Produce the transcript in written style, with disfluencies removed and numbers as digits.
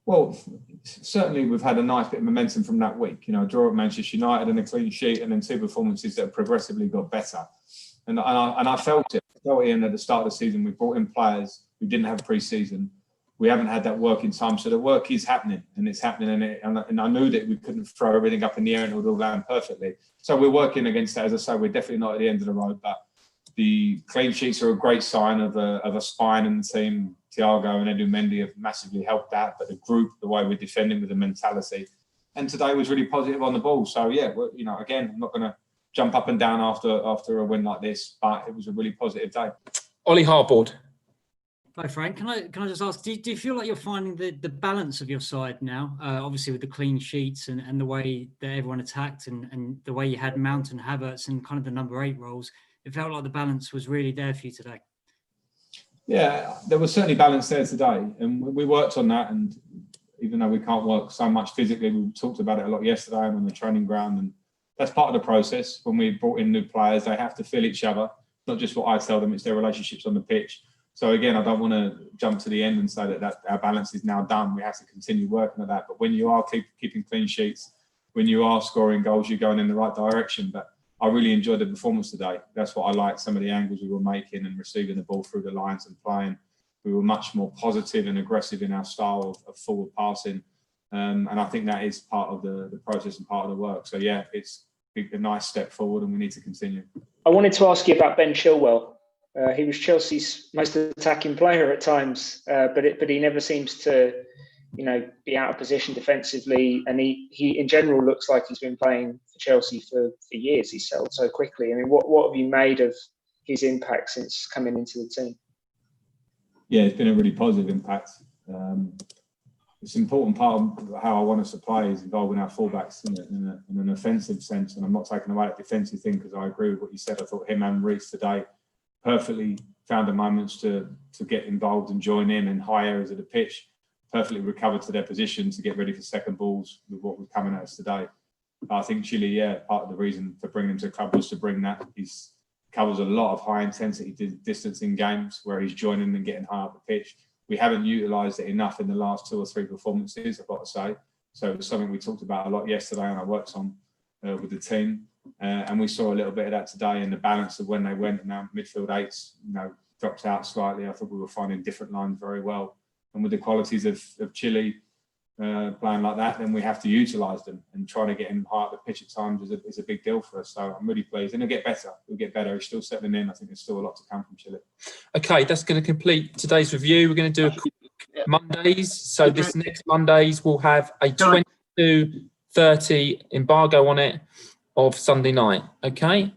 Well, certainly we've had a nice bit of momentum from that week. You know, a draw at Manchester United and a clean sheet, and then 2 performances that have progressively got better. And I felt it. I felt it in at the start of the season. We brought in players who didn't have pre-season. We haven't had that work in time. So the work is happening, and it's happening. And I knew that we couldn't throw everything up in the air and it would all land perfectly. So we're working against that. As I say, we're definitely not at the end of the road, but the clean sheets are a great sign of a spine in the team. Thiago and Mendy have massively helped that, but the group, the way we're defending with the mentality. And today was really positive on the ball. So yeah, you know, again, I'm not going to jump up and down after a win like this, but it was a really positive day. Ollie Harbord. Hi Frank, can I just ask, do you feel like you're finding the balance of your side now? Obviously with the clean sheets and the way that everyone attacked and the way you had Mount and Havertz and kind of the number 8 roles, it felt like the balance was really there for you today. Yeah, there was certainly balance there today, and we worked on that. And even though we can't work so much physically, we talked about it a lot yesterday and on the training ground, and that's part of the process. When we brought in new players, they have to feel each other, not just what I tell them, it's their relationships on the pitch. So again, I don't want to jump to the end and say that our balance is now done. We have to continue working at that. But when you are keeping clean sheets, when you are scoring goals, you're going in the right direction. But I really enjoyed the performance today. That's what I liked, some of the angles we were making and receiving the ball through the lines and playing. We were much more positive and aggressive in our style of forward passing. And I think that is part of the process and part of the work. So yeah, it's a nice step forward and we need to continue. I wanted to ask you about Ben Chilwell. He was Chelsea's most attacking player at times, but he never seems to, you know, be out of position defensively. And he in general looks like he's been playing for Chelsea for years. He's settled so quickly. I mean, what have you made of his impact since coming into the team? Yeah, it's been a really positive impact. It's an important part of how I want us to play is involving our fullbacks in an offensive sense. And I'm not taking away that defensive thing because I agree with what you said. I thought him and Reece today perfectly found the moments to get involved and join in high areas of the pitch, perfectly recovered to their position to get ready for second balls with what was coming at us today. But I think Chile, yeah, part of the reason for bringing him to the club was to bring that. He covers a lot of high intensity distance in games where he's joining and getting high up the pitch. We haven't utilised it enough in the last 2 or 3 performances, I've got to say. So it was something we talked about a lot yesterday and I worked on with the team. And we saw a little bit of that today in the balance of when they went and our midfield 8s, you know, dropped out slightly. I thought we were finding different lines very well. And with the qualities of Chile playing like that, then we have to utilise them and trying to get him high up the pitch at times is a big deal for us. So I'm really pleased. And it'll get better. We'll get better. He's still settling in. I think there's still a lot to come from Chile. Okay, that's going to complete today's review. We're going to do a quick Mondays. So this next Mondays, we'll have a 22:30 embargo on it of Sunday night. Okay.